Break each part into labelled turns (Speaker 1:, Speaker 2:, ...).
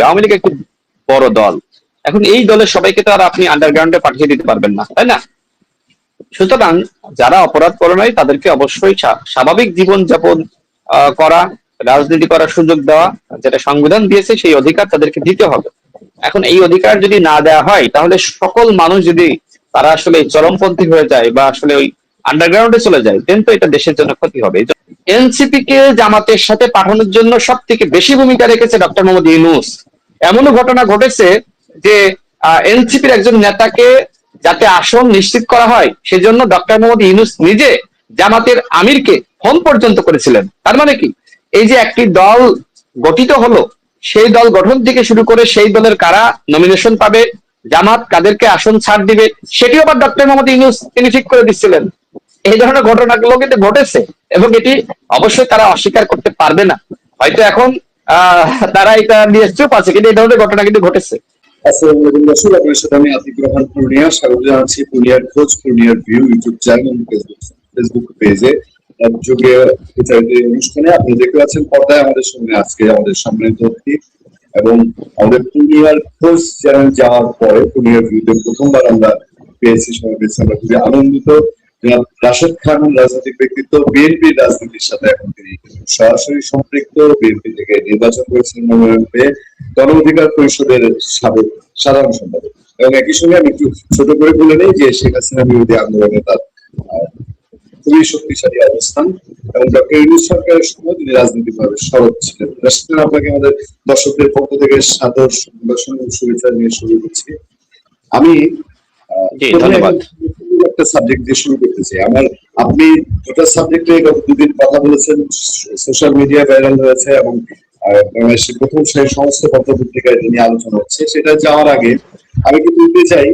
Speaker 1: আওয়ামী লীগ একটি বড় দল। এখন এই দলের সবাইকে তো আর আপনি আন্ডারগ্রাউন্ডে পাঠিয়ে দিতে পারবেন না, তাই না? সুতরাং যারা অপরাধ করে নাই তাদেরকে অবশ্যই স্বাভাবিক জীবন যাপন করা, রাজনীতি করার সুযোগ দেওয়া, যেটা সংবিধান দিয়েছে সেই অধিকার তাদেরকে দিতে হবে। এখন এই অধিকার যদি না দেওয়া হয় তাহলে সকল মানুষ যদি তারা আসলে চরমপন্থী হয়ে যায় বা আসলে ওই আন্ডারগ্রাউন্ডে চলে যায়, দেন তো এটা দেশের জন্য ক্ষতি হবে। এনসিপি কে জামাতের সাথে পাঠানোর জন্য সব থেকে বেশি ভূমিকা রেখেছে ডক্টর মোহাম্মদ ইউনূস। এমনও ঘটনা ঘটেছে যে এনসিপির একজন নেতাকে যাতে আসন নিশ্চিত করা হয় সেজন্য ডক্টর মোহাম্মদ ইউনূস নিজে জামাতের আমিরকে ফোন পর্যন্ত করেছিলেন। তার মানে কি, এই যে একটি দল গঠিত হলো, সেই দল গঠন থেকে শুরু করে সেই দলের কারা নমিনেশন পাবে, জামাত কাদেরকে আসন ছাড় দিবে, সেটিও আবার ডক্টর মোহাম্মদ ইউনূস তিনি ঠিক করে দিচ্ছিলেন। এই ধরনের ঘটনাগুলো কিন্তু ঘটেছে এবং এটি অবশ্যই তারা অস্বীকার করতে পারবে না। হয়তো এখন তারা এটা নিয়ে চুপ আছে, কিন্তু এই ধরনের ঘটনা কিন্তু ঘটেছে।
Speaker 2: আসসালামু আলাইকুম দর্শক, আপনার সাথে আমি আতিক রহমান পূর্ণিয়া স্বাগত জানাচ্ছি পূর্ণিয়ার খোঁজ, পূর্ণিয়ার ভিউ ইউটিউব চ্যানেল ফেসবুক পেজে যুগে প্রচারিত অনুষ্ঠানে আপনি দেখতে পাচ্ছেন পর্দায় আমাদের সঙ্গে আজকে আমাদের সম্মানিত অতিথি এবং আমাদের পূর্ণিয়ার খোঁজ চ্যানেল যাওয়ার পরে পূর্ণিয়ার ভিউতে প্রথমবার আমরা পেয়েছি, সময় পেয়েছি, আমরা খুবই আনন্দিত। রাশেদ খান রাজনৈতিক ব্যক্তিত্ব, বিএনপি রাজনীতির সাথে এখন তিনি সরাসরি সম্পৃক্ত, বিএনপি থেকে নির্বাচন করেছেন মনোনয়ন পেয়ে, গণ অধিকার পরিষদের সাবেক সাধারণ সম্পাদক। এবং একই সঙ্গে আমি একটু ছোট করে বলে নেই যে শেখ হাসিনা বিরোধী আন্দোলনে তার খুবই শক্তিশালী অবস্থান এবং ডক্টর ইউনূস সরকারের সময় তিনি রাজনৈতিকভাবে সরব ছিলেন। রাশেদ খান, আপনাকে আমাদের দর্শকদের পক্ষ থেকে সাদর শুভেচ্ছা নিয়ে শুরু করছি। আমি
Speaker 1: ধন্যবাদ।
Speaker 2: একটা সাবজেক্ট দিয়ে শুরু করতে চাই। আপনি দুটো সাবজেক্টে গত দুদিন কথা বলেছেন, সোশ্যাল মিডিয়া ভাইরাল হয়েছে এবং বাংলাদেশের প্রথম সেই সমস্ত পত্রপত্রিকায় তিনি আলোচনা হচ্ছে। সেটা যাওয়ার আগে আমি কি বলতে চাই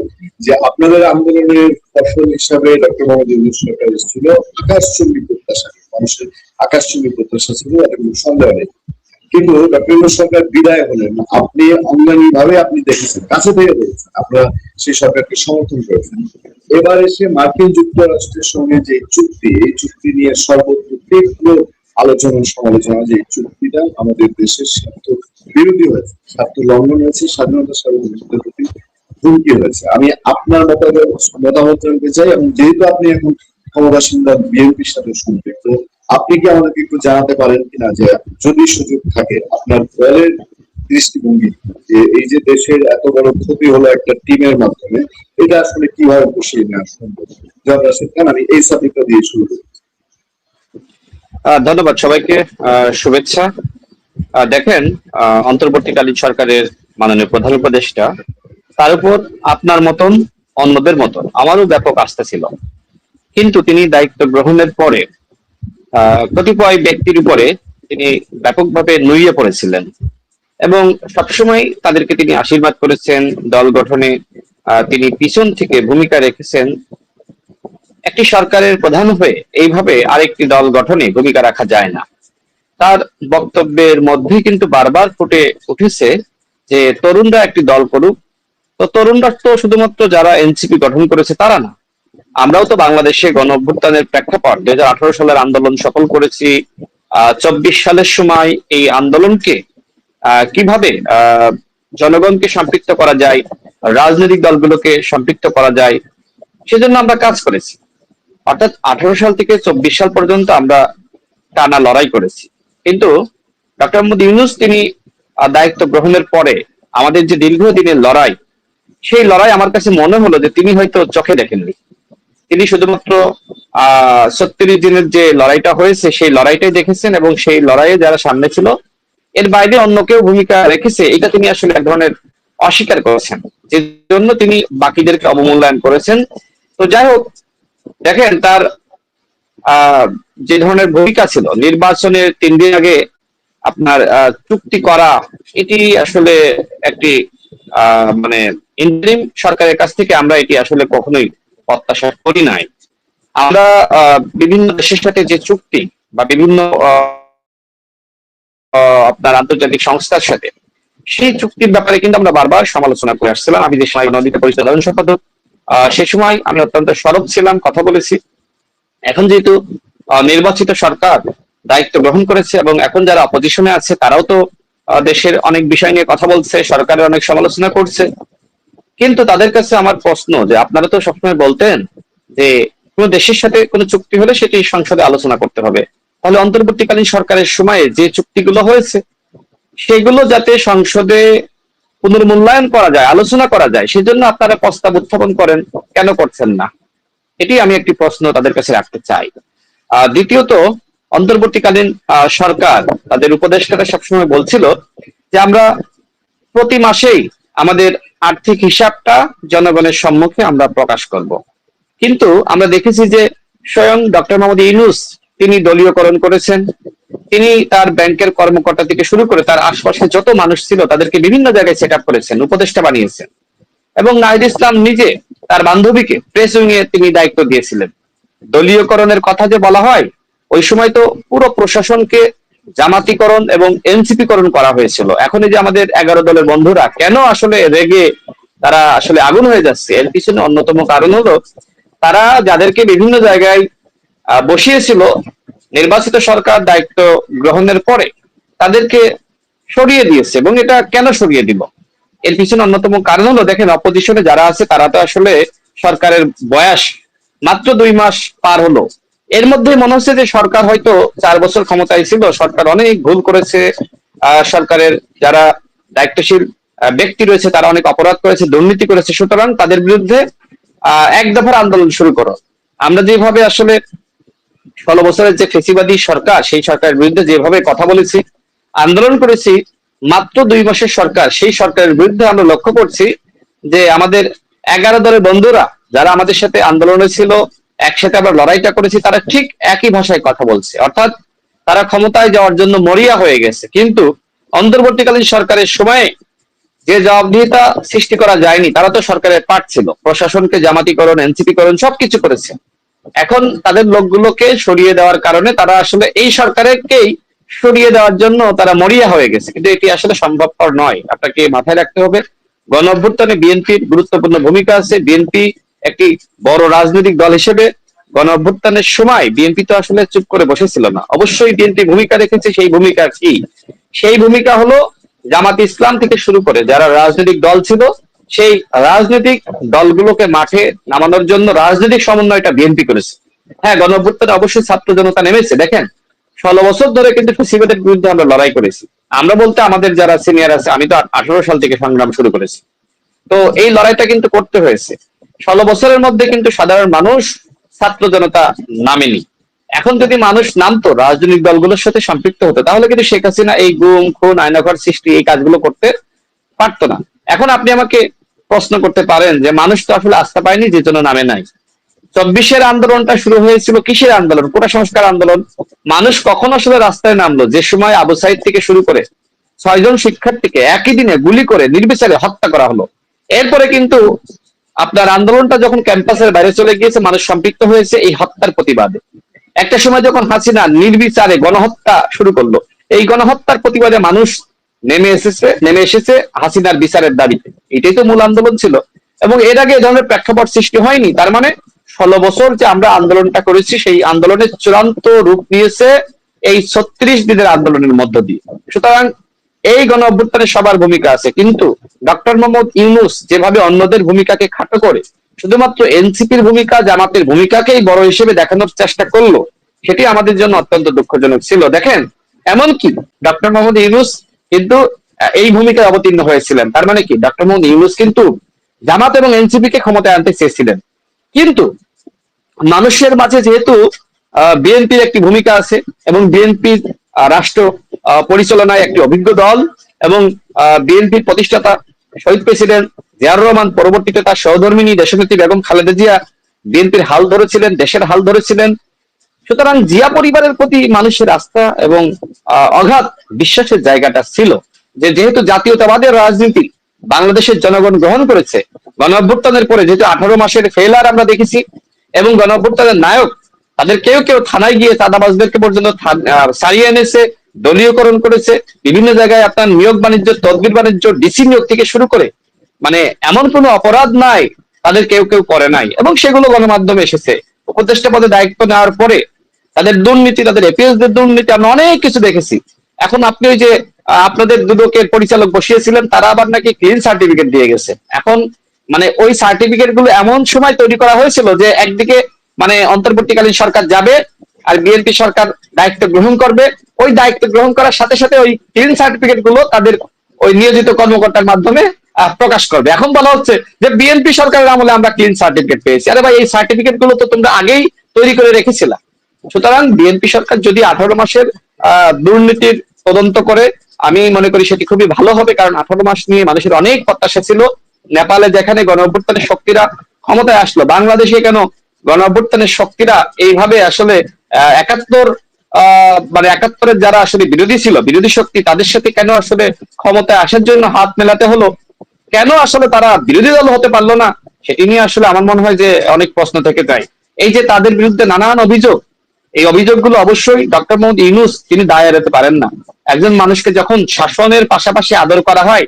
Speaker 2: যে আপনাদের আন্দোলনের ফসল হিসাবে ডক্টর মোহাম্মদ ইউনূস সরকার ছিল আকাশচুম্বী প্রত্যাশা, মানুষের আকাশচুম্বী প্রত্যাশা ছিল, এটা কোনো সন্দেহ নেই। কিন্তু ডক্টর ইউনূস সরকার বিদায় হলেন, আপনি অঙ্গানী ভাবে আপনি দেখেছেন, কাছে থেকে দেখেছেন, আপনারা সেই সরকারকে সমর্থন করেছেন। এবার এসে মার্কিন যুক্তরাষ্ট্রের সঙ্গে যে চুক্তি, এই চুক্তি নিয়ে সর্বত্র তীব্র আলোচনা সমালোচনা, যে এই চুক্তিটা আমাদের দেশের স্বার্থ বিরোধী হয়েছে, স্বার্থ লঙ্ঘন হয়েছে, স্বাধীনতা সার্বভৌমত্বের প্রতি হুমকি হয়েছে। আমি আপনার মতামত জানতে চাই এবং যেহেতু আপনি এখন ক্ষমতাসীন দল বিএনপির সাথে সম্পৃক্ত, আপনি কি আমাদেরকে একটু জানাতে পারেন কিনা যে যদি সুযোগ থাকে আপনার দলের দৃষ্টিভঙ্গি যে এই যে দেশের এত বড় ক্ষতি হলো একটা টিমের মাধ্যমে, এটা আসলে কিভাবে বসিয়ে নেওয়া সম্ভব? রাশেদ খান, আমি এই সাবজেক্টটা দিয়ে শুরু করি।
Speaker 1: ধন্যবাদ সবাইকে, শুভেচ্ছা। দেখেন, অন্তর্বর্তীকালীন সরকারের মাননীয় প্রধান উপদেষ্টা, তার উপর আপনার মতন অন্যদের মতন আমারও ব্যাপক আস্থা ছিল। কিন্তু তিনি দায়িত্ব গ্রহণের পরে কতিপয় ব্যক্তির উপরে তিনি ব্যাপকভাবে নুইয়ে পড়েছিলেন এবং সবসময় তাদেরকে তিনি আশীর্বাদ করেছেন। দল গঠনে তিনি পিছন থেকে ভূমিকা রেখেছেন। একটি সরকারের প্রধান হয়ে এইভাবে আরেকটি দল গঠনে ভূমিকা রাখা যায় না। তার বক্তব্যের মধ্যেই কিন্তু বারবার ফুটে উঠেছে যে তরুণরা একটি দল করুক। তো তরুণরা তো শুধুমাত্র যারা এনসিপি গঠন করেছে তারা না, আমরাও তো বাংলাদেশে গণ অভ্যুত্থানের প্রেক্ষাপট 2018 সালের আন্দোলন সফল করেছি। 24 সালের সময় এই আন্দোলনকে কিভাবে জনগণকে সম্পৃক্ত করা যায়, রাজনৈতিক দলগুলোকে সম্পৃক্ত করা যায়, সেজন্য আমরা কাজ করেছি। অর্থাৎ 18 সাল থেকে 24 সাল পর্যন্ত আমরা টানা লড়াই করেছি। কিন্তু ডক্টর মোহাম্মদ ইউনূস তিনি দায়িত্ব গ্রহণের পরে আমাদের যে দীর্ঘদিনের লড়াই, সেই লড়াই আমার কাছে মনে হলো যে তিনি হয়তো চোখে দেখেননি। তিনি শুধুমাত্র 36 দিনের যে লড়াইটা হয়েছে সেই লড়াইটাই দেখেছেন এবং সেই লড়াইয়ে যারা সামনে ছিল এর বাইরে অন্য কেউ ভূমিকা রেখেছে এটা তিনি আসলে এক ধরনের অস্বীকার করেছেন, যে জন্য তিনি বাকিদেরকে অবমূল্যায়ন করেছেন। তো যাই হোক, দেখেন তার যে ধরনের ভূমিকা ছিল নির্বাচনের 3 দিন আগে আপনার চুক্তি করা, এটি আসলে একটি মানে ইন্টারিম সরকারের কাছ থেকে আমরা এটি আসলে কখনোই প্রত্যাশা করি নাই। আমরা বিভিন্ন দেশের সাথে যে চুক্তি বা বিভিন্ন আপনার আন্তর্জাতিক সংস্থার সাথে সেই চুক্তির ব্যাপারে কিন্তু আমরা বারবার সমালোচনা করে আসছিলাম। আমি যে সময় নদীতে পরিষদ সাধারণ সম্পাদক, সে সময় আমি অত্যন্ত সরব ছিলাম, কথা বলেছি। এখন যেহেতু নির্বাচিত সরকার দায়িত্ব গ্রহণ করেছে এবং এখন যারা অপোজিশনে আছে তারাও তো দেশের অনেক বিষয় নিয়ে কথা বলছে, সরকারের অনেক সমালোচনা করছে। কিন্তু তাদের কাছে আমার প্রশ্ন যে আপনারা তো সবসময় বলতেন যে কোনো দেশের সাথে কোনো চুক্তি হলে সেটি সংসদে আলোচনা করতে হবে, তাহলে অন্তর্বর্তীকালীন সরকারের সময়ে যে চুক্তিগুলো হয়েছে সেগুলো যাতে সংসদে পুনর্মূল্যায়ন করা যায়, আলোচনা করা যায়, সেজন্য আপনারা প্রস্তাব উত্থাপন করেন, কেন করছেন না? এটি আমি একটি প্রশ্ন তাদের কাছে রাখতে চাই। দ্বিতীয়ত, অন্তর্বর্তীকালীন সরকার তাদের উপদেষ্টারা সবসময় বলছিল যে আমরা প্রতি মাসেই আমাদের আর্থিক হিসাবটা জনগণের সম্মুখে আমরা প্রকাশ করব। কিন্তু আমরা দেখেছি যে স্বয়ং ডক্টর মোহাম্মদ ইউনূস তিনি দলীয়করণ করেছেন। তিনি তার ব্যাংকের কর্মকর্তা থেকে শুরু করে তার আশপাশে যত মানুষ ছিল তাদেরকে বিভিন্ন জায়গায় সেট আপ করেছেন, উপদেষ্টা বানিয়েছেন। এবং নাহিদ ইসলাম নিজে তার বান্ধবীকে প্রেস উইং এ তিনি দায়িত্ব দিয়েছিলেন। দলীয়করণের কথা যে বলা হয়, ওই সময় তো পুরো প্রশাসনকে জামাতিকরণ এবং এনসিপিকরণ করা হয়েছিল। এখন এই যে আমাদের 11 দলের বন্ধুরা কেন আসলে রেগে তারা আসলে আগুন হয়ে যাচ্ছে, এর পিছনে অন্যতম কারণ হলো তারা যাদেরকে বিভিন্ন জায়গায় বসিয়েছিল, নির্বাচিত সরকার দায়িত্ব গ্রহণের পরে তাদেরকে সরিয়ে দিয়েছে। এবং এটা কেন সরিয়ে দিব, এর পিছনে অন্যতম কারণ হলো, দেখেন অপোজিশনে যারা আছে তারা তো আসলে সরকারের বয়স মাত্র 2 মাস পার হলো। এর মধ্যে মনে হচ্ছে যে সরকার হয়তো 4 বছর ক্ষমতায় ছিল, সরকার অনেক ভুল করেছে, সরকারের যারা দায়িত্বশীল ব্যক্তি রয়েছে তারা অনেক অপরাধ করেছে, দুর্নীতি করেছে, সুতরাং তাদের বিরুদ্ধে এক দফার আন্দোলন শুরু করো। আমরা যেভাবে আসলে 16 বছরের যে ফেসিবাদী সরকার, সেই সরকারের বিরুদ্ধে যেভাবে কথা বলেছি, আন্দোলন করেছি, মাত্র 2 মাসের সরকার, সেই সরকারের বিরুদ্ধে আমরা লক্ষ্য করছি যে আমাদের 11 দলের বন্ধুরা যারা আমাদের সাথে আন্দোলনে ছিল, একসাথে আবার লড়াইটা করেছি, তারা ঠিক একই ভাষায় কথা বলছে, অর্থাৎ তারা ক্ষমতায় যাওয়ার জন্য মরিয়া হয়ে গেছে। কিন্তু অন্তর্বর্তীকালীন সরকারের সময়ে যে জবাবদিহিতা সৃষ্টি করা যায়নি, তারা তো সরকারের পার্ট ছিল, প্রশাসনকে জামাতিকরণ, এনসিপিকরণ সবকিছু করেছে। এখন তাদের লোকগুলোকে সরিয়ে দেওয়ার কারণে তারা আসলে এই সরকারকেই সরিয়ে দেওয়ার জন্য তারা মরিয়া হয়ে গেছে, কিন্তু এটি আসলে সম্ভবপর নয়। আপনাকে মাথায় রাখতে হবে গণ অভ্যুত্থানে বিএনপির গুরুত্বপূর্ণ ভূমিকা আছে। বিএনপি একটি বড় রাজনৈতিক দল হিসেবে গণ অভ্যুত্থানের সময় বিএনপি তো আসলে চুপ করে বসেছিল না, অবশ্যই বিএনপি ভূমিকা রেখেছে। সেই ভূমিকা কি? সেই ভূমিকা হলো জামাত ইসলাম থেকে শুরু করে যারা রাজনৈতিক দল ছিল, সেই রাজনৈতিক দলগুলোকে মাঠে নামানোর জন্য রাজনৈতিক সমন্বয়টা বিএনপি করেছে। হ্যাঁ, গণ অভ্যুত্থানে অবশ্যই ছাত্র জনতা নেমেছে। দেখেন 16 বছর ধরে কিন্তু ফ্যাসিবাদের বিরুদ্ধে আমরা লড়াই করেছি। আমরা বলতে আমাদের যারা সিনিয়র আছে, আমি তো 18 সাল থেকে সংগ্রাম শুরু করেছি। তো এই লড়াইটা কিন্তু করতে হয়েছে। 16 বছরের মধ্যে কিন্তু সাধারণ মানুষ, ছাত্র জনতা নামেনি। এখন যদি মানুষ নামতো, রাজনৈতিক দলগুলোর সাথে সম্পৃক্ত হতো, তাহলে কিন্তু শেখ হাসিনা এই গুম খুন আয়নাঘর সৃষ্টি এই কাজগুলো করতে পারতো না। এখন আপনি আমাকে প্রশ্ন করতে পারেন যে মানুষ তো আসলে আস্থা পায়নি, যে জন্য নামে নাই। 24-এর আন্দোলনটা শুরু হয়েছিল কিসের আন্দোলন? কোটা সংস্কার আন্দোলন। মানুষ কখন আসলে রাস্তায় নামলো? যে সময় আবু সাইদ থেকে শুরু করে 6 জন শিক্ষার্থীকে একই দিনে গুলি করে নির্বিচারে হত্যা করা হলো। এরপরে কিন্তু আপনার আন্দোলনটা যখন ক্যাম্পাসের বাইরে চলে গিয়েছে, মানুষ সম্পৃক্ত হয়েছে এই হত্যার প্রতিবাদে। একটা সময় যখন হাসিনা নির্বিচারে গণহত্যা শুরু করলো, এই গণহত্যার প্রতিবাদে মানুষ নেমে এসেছে হাসিনার বিচারের দাবিতে। এটাই তো মূল আন্দোলন ছিল। এবং এর আগে এ ধরনের প্রেক্ষাপট সৃষ্টি হয়নি। তার মানে 16 বছর যে আমরা আন্দোলনটা করেছি, সেই আন্দোলনের চূড়ান্ত রূপ নিয়েছে এই 36 দিনের আন্দোলনের মধ্য দিয়ে। সুতরাং এই গণ অভ্যুত্থানে সবার ভূমিকা আছে, কিন্তু ডক্টর মোহাম্মদ ইউনূস যেভাবে অন্যদের ভূমিকাকে খাটো করে শুধুমাত্র এনসিপির ভূমিকা, জামাতের ভূমিকাকেই বড় হিসেবে দেখানোর চেষ্টা করলো, সেটি আমাদের জন্য অত্যন্ত দুঃখজনক ছিল। দেখেন, এমনকি ডক্টর মোহাম্মদ ইউনূস কিন্তু এই ভূমিকায় অবতীর্ণ হয়েছিলেন। তার মানে কি, ডক্টর মোহাম্মদ ইউনূস কিন্তু জামাত এবং এনসিপি কে ক্ষমতায় আনতে চেয়েছিলেন। কিন্তু মানুষের মাঝে যেহেতু বিএনপির একটি ভূমিকা আছে এবং বিএনপির রাষ্ট্র পরিচালনায় একটি অভিজ্ঞ দল, এবং বিএনপির প্রতিষ্ঠাতা শহীদ প্রেসিডেন্ট জিয়াউর রহমান পরবর্তীতে তার সহধর্মিনী দেশনেত্রী বেগম খালেদা জিয়া বিএনপির হাল ধরেছিলেন, দেশের হাল ধরেছিলেন। সুতরাং জিয়া পরিবারের প্রতি মানুষের আস্থা এবং অগাধ বিশ্বাসের জায়গাটা ছিল, যে যেহেতু জাতীয়তাবাদের রাজনীতি বাংলাদেশের জনগণ গ্রহণ করেছে, গণ অভ্যুত্থানের পরে যেহেতু 18 মাসের ফেলার আমরা দেখেছি, এবং গণ অভ্যুত্থানের নায়ক তাদের কেউ কেউ থানায় গিয়ে চাঁদাবাজদেরকে পর্যন্ত সারিয়ে এনেছে, দলীয়করণ করেছে, বিভিন্ন জায়গায় আপনার নিয়োগ বাণিজ্য, তদবির বাণিজ্য, ডিসি নিয়োগ থেকে শুরু করে মানে এমন কোনো অপরাধ নাই তাদের কেউ কেউ করে নাই, এবং সেগুলো গণমাধ্যমে এসেছে। উপদেষ্টা পদে দায়িত্ব নেওয়ার পরে তাদের দুর্নীতি, তাদের এপিএস দের দুর্নীতি আমরা অনেক কিছু দেখেছি। এখন আপনি ওই যে আপনাদের দুদকের পরিচালক বসিয়েছিলেন, তারা আবার নাকি ক্লিন সার্টিফিকেট দিয়ে গেছে। এখন মানে ওই সার্টিফিকেট গুলো এমন সময় তৈরি করা হয়েছিল যে একদিকে মানে অন্তর্বর্তীকালীন সরকার যাবে আর বিএনপি সরকার দায়িত্ব গ্রহণ করবে, ওই দায়িত্ব গ্রহণ করার সাথে সাথে ওই ক্লিন সার্টিফিকেট গুলো তাদের ওই নিয়োজিত কর্মকর্তার মাধ্যমে প্রকাশ করবে। এখন বলা হচ্ছে যে বিএনপি সরকারের আমলে আমরা ক্লিন সার্টিফিকেট পেয়েছি। আরে ভাই, এই সার্টিফিকেট গুলো তো তোমরা আগেই তৈরি করে রেখেছিলা। সুতরাং বিএনপি সরকার যদি 18 মাসের দুর্নীতির তদন্ত করে, আমি মনে করি সেটি খুবই ভালো হবে, কারণ 18 মাস নিয়ে মানুষের অনেক প্রত্যাশা ছিল। নেপালে যেখানে গণ অভ্যুত্থানের শক্তিরা ক্ষমতায় আসলো, বাংলাদেশে কেন গণ অভ্যুত্থানের শক্তিরা এইভাবে আসলে 71 মানে 71-এর যারা আসলে বিরোধী ছিল, বিরোধী শক্তি, তাদের সাথে কেন আসলে ক্ষমতায় আসার জন্য হাত মেলাতে হলো, কেন আসলে তারা বিরোধী দল হতে পারলো না, সেটি নিয়ে আসলে আমার মনে হয় যে অনেক প্রশ্ন থেকে যায়। এই যে তাদের বিরুদ্ধে নানান অভিযোগ, এই অভিযোগগুলো অবশ্যই ডক্টর মোহাম্মদ ইউনূস তিনি দায় এড়াতে পারেন না। একজন মানুষকে যখন শাসনের পাশাপাশি আদর করা হয়,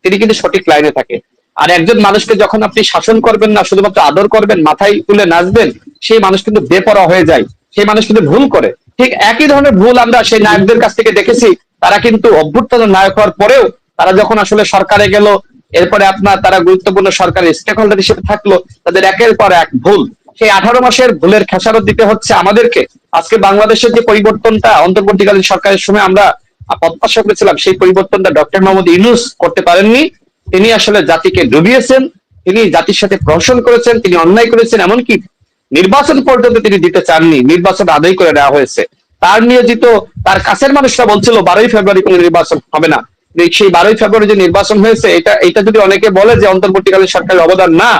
Speaker 1: তিনি কিন্তু সঠিক লাইনে থাকে। আর একজন মানুষকে যখন আপনি শাসন করবেন না, শুধুমাত্র আদর করবেন, মাথায় তুলে নাচবেন, সেই মানুষ কিন্তু বেপরোয়া হয়ে যায়, সেই মানুষ কিন্তু ভুল করে। ঠিক একই ধরনের ভুল আমরা সেই নায়কদের কাছ থেকে দেখেছি। তারা কিন্তু অভ্যুত্থানের নায়ক হওয়ার পরেও তারা যখন আসলে সরকারে গেল, এরপরে আপনার তারা গুরুত্বপূর্ণ সরকারের স্টেক হোল্ডার হিসেবে থাকলো, তাদের একের পর এক ভুল, সেই 18 মাসের ভুলের খেসারত দিতে হচ্ছে আমাদেরকে। আজকে বাংলাদেশের যে পরিবর্তনটা অন্তর্বর্তীকালীন সরকারের সময় আমরা প্রত্যাশা করেছিলাম, সেই পরিবর্তনটা ডক্টর মোহাম্মদ ইউনূস করতে পারেননি। তিনি আসলে জাতিকে ডুবিয়েছেন, তিনি জাতির সাথে প্রহসন করেছেন, তিনি অন্যায় করেছেন, এমনকি নির্বাচন পর্যন্ত তিনি দিতে চাননি, নির্বাচন আদায় করে নেওয়া হয়েছে। তার নিয়োজিত তার কাছের মানুষরা বলছিল 12ই ফেব্রুয়ারি কোনো নির্বাচন হবে না। সেই 12ই ফেব্রুয়ারি যে নির্বাচন হয়েছে, এটা যদি অনেকে বলে যে অন্তর্বর্তীকালীন সরকারের অবদান, না,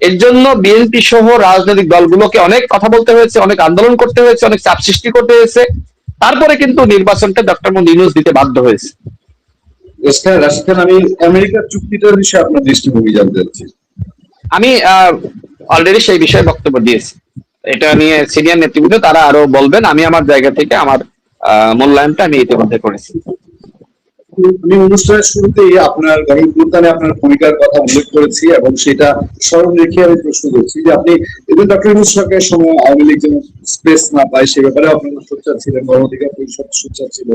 Speaker 1: এর জন্য বিএনপি সহ রাজনৈতিক দলগুলোকে অনেক কথা বলতে হয়েছে, অনেক আন্দোলন করতে হয়েছে, অনেক চাপ সৃষ্টি করতে হয়েছে, তারপরে কিন্তু নির্বাচনটা ডক্টর মোহাম্মদ ইউনূস দিতে বাধ্য হয়েছে।
Speaker 2: রাশিদ খান, আমি আমেরিকার চুক্তিটার বিষয়ে আপনার দৃষ্টিভঙ্গি জানতে চাচ্ছি।
Speaker 1: আমি অলরেডি সেই বিষয়ে বক্তব্য দিয়েছি, এটা নিয়ে সিনিয়র নেতৃবৃন্দ তারা আরো বলবেন। আমি আমার জায়গা থেকে আমার মূল্যায়নটা আমি ইতিমধ্যে করেছি।
Speaker 2: আমি অনুষ্ঠানের শুরুতেই আপনার গণঅভ্যুত্থানে আপনার ভূমিকার কথা উল্লেখ করেছি এবং সেটা স্মরণ রেখে আমি প্রশ্ন করছি যে আপনি এবং ডক্টর ইউনূস সরকারের সময় আওয়ামী লীগ যেন স্পেস না পায় সে ব্যাপারে আপনারা সোচ্চার ছিলেন, গণ অধিকার পরিষদ সোচ্চার ছিল।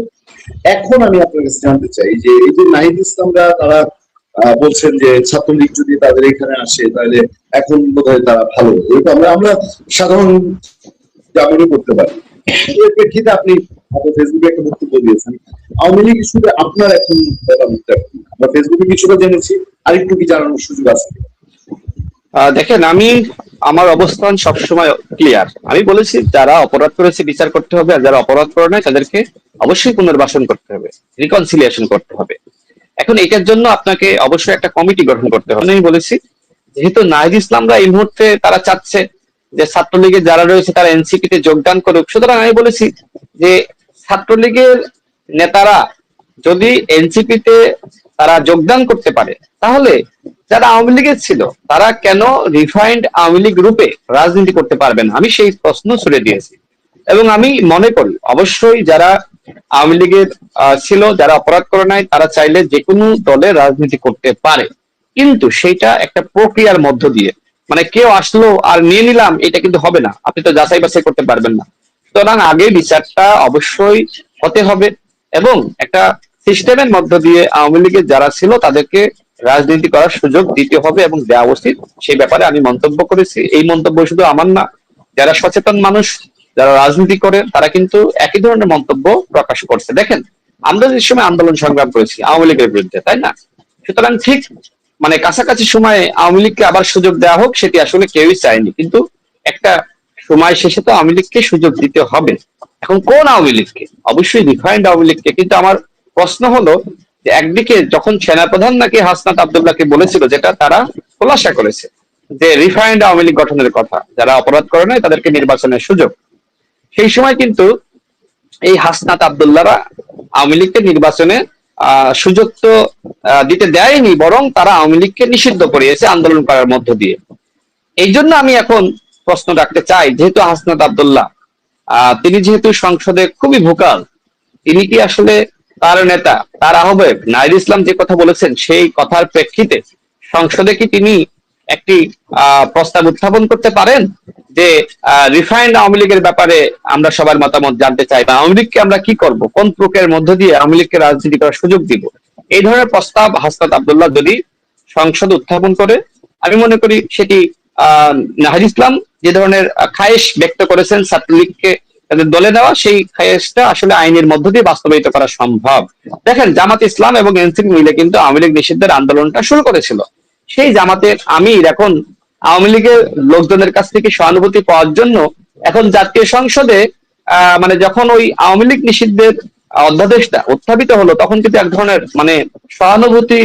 Speaker 2: এখন আমি আপনার কাছে জানতে চাই যে এই যে নাহিদ ইসলামরা তারা বলছেন যে ছাত্রলীগ যদি তাদের এখানে আসে তাহলে এখন বোধহয় তারা ভালো, এটা আমরা সাধারণ মনে করতে পারি। এর প্রেক্ষিতে আপনি আপনার ফেসবুকে একটা বক্তব্য দিয়েছেন, আওয়ামী লীগ ইস্যুতে আপনার এখন মতামতটা কি? আমরা ফেসবুকে কিছুটা জেনেছি, আরেকটু কি জানানোর সুযোগ আছে?
Speaker 1: দেখেন, আমি আমার অবস্থান সবসময় ক্লিয়ার। আমি বলেছি যারা অপরাধ করেছে বিচার করতে হবে, আর যারা অপরাধ করে নাই তাদেরকে অবশ্যই পুনর্বাসন করতে হবে, রিকনসিলিয়েশন করতে হবে। এখন এটার জন্য আপনাকে অবশ্যই একটা কমিটি গঠন করতে হবে। আমি বলেছি যেহেতু নাহিদ ইসলামরা এই মুহূর্তে তারা চাচ্ছে যে ছাত্রলীগের যারা রয়েছে তারা এনসিপি তে যোগদান করুক, সুতরাং আমি বলেছি যে ছাত্রলীগের নেতারা যদি এনসিপি তে তারা যোগদান করতে পারে, তাহলে যারা আওয়ামী লীগের ছিল তারা কেন রিফাইন্ড আওয়ামী লীগ রূপে রাজনীতি করতে পারবে না, আমি সেই প্রশ্ন ছুড়ে দিয়েছি। এবং আমি মনে করি অবশ্যই যারা আওয়ামী লীগের ছিল, যারা অপরাধ করে নাই, তারা চাইলে যে কোনো দলে রাজনীতি করতে পারে, কিন্তু সেইটা একটা প্রক্রিয়ার মধ্য দিয়ে, মানে কেউ আসলো আর নিয়ে নিলাম, এটা কিন্তু হবে না, আপনি তো যাচাই বাছাই করতে পারবেন না। সুতরাং আগে বিচারটা অবশ্যই হতে হবে এবং একটা সিস্টেমের মধ্য দিয়ে আওয়ামী লীগের যারা ছিল তাদেরকে রাজনীতি করার সুযোগ দিতে হবে এবং দেওয়া উচিত, সেই ব্যাপারে আমি মন্তব্য করেছি। এই মন্তব্য শুধু আমার না, যারা সচেতন মানুষ, যারা রাজনীতি করে, তারা কিন্তু একই ধরনের মন্তব্য প্রকাশ করছে। দেখেন, আমরা যে সময় আন্দোলন সংগ্রাম করেছি আওয়ামী লীগের বিরুদ্ধে, তাই না? সুতরাং ঠিক মানে কাছাকাছি সময়ে আওয়ামী লীগকে আবার সুযোগ দেওয়া হোক, সেটি আসলে কেউই চায়নি, কিন্তু একটা সময় শেষে তো আওয়ামী লীগকে সুযোগ দিতে হবে। এখন কোন আওয়ামী লীগকে? অবশ্যই রিফাইন্ড আওয়ামী লীগকে। কিন্তু আমার প্রশ্ন হলো যে একদিকে যখন সেনাপ্রধান নাকি হাসনাত আব্দুল্লাহকে বলেছিল, যেটা তারা খোলাসা করেছে, যে রিফাইন্ড আওয়ামী লীগ গঠনের কথা, যারা অপরাধ করে নাই তাদেরকে নির্বাচনের সুযোগ, সেই সময় কিন্তু এই হাসনাত আব্দুল্লাহরা আওয়ামী লীগকে নির্বাচনে সুযোগ তো দিতে দেয়নি, বরং তারা আওয়ামী লীগকে নিষিদ্ধ করিয়েছে আন্দোলন করার মধ্য দিয়ে। এই জন্য আমি এখন প্রশ্ন রাখতে চাই, যেহেতু হাসনাত আব্দুল্লাহ তিনি যেহেতু সংসদে খুবই ভোকাল, তিনি কি আসলে তার নেতা, তার আহ্বায়ক নাহিদ ইসলাম যে কথা বলেছেন সেই কথার প্রেক্ষিতে সংসদে কি তিনি একটি প্রস্তাব উত্থাপন করতে পারেন যে রিফাইন্ড আওয়ামী লীগের ব্যাপারে আমরা সবার মতামত জানতে চাই, বা আওয়ামী লীগকে আমরা কি করব, কোন প্রক্রিয়ার মধ্য দিয়ে আওয়ামী লীগকে রাজনীতি করার সুযোগ দিব, এই ধরনের প্রস্তাব হাসনাত আব্দুল্লাহ যদি সংসদ উত্থাপন করে, আমি মনে করি সেটি নাহিদ ইসলাম যে ধরনের খায়েশ ব্যক্ত করেছেন ছাত্রলীগকে তাদের দলে দেওয়া, সেই খায়েশটা আসলে আইনের মধ্য দিয়ে বাস্তবায়িত করা সম্ভব। দেখেন, জামাত ইসলাম এবং এনসিপি মিলে কিন্তু আওয়ামী লীগ নিষিদ্ধের আন্দোলনটা শুরু করেছিল। সেই জামাতের আমির এখন আওয়ামী লীগের লোকজনের কাছ থেকে সহানুভূতি পাওয়ার জন্য এখন জাতীয় সংসদে মানে যখন ওই আওয়ামী লীগ নিষিদ্ধের অধ্যাদেশটা উত্থাপিত হলো, তখন কিন্তু এক ধরনের মানে সহানুভূতি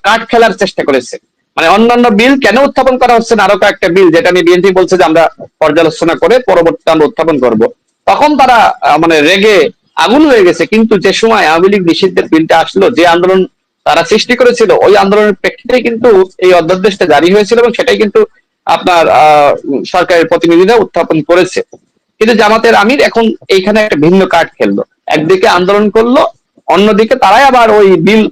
Speaker 1: কাঠ খেলার চেষ্টা করেছে। মানে অন্যান্য বিল কেন উত্থাপন করা হচ্ছে না, আরো কয়েকটা বিল যেটা নিয়ে বিএনপি বলছে যে আমরা পর্যালোচনা করে পরবর্তীতে আমরা উত্থাপন করব, তখন তারা মানে রেগে আগুন হয়ে গেছে। কিন্তু যে সময় আওয়ামী লীগ নিষিদ্ধের বিলটা আসলো, যে আন্দোলন তারা সৃষ্টি করেছিল, ওই আন্দোলনের প্রেক্ষিতে কিন্তু এই অধ্যাদেশটা জারি হয়েছিল, এবং সেটাই কিন্তু আপনার সরকারের প্রতিনিধিরা উত্থাপন করেছে। কিন্তু জামাতের আমির এখন এইখানে একটা ভিন্ন কার্ড খেললো, একদিকে আন্দোলন করলো, অন্যদিকে তারাই আবার ওই বিল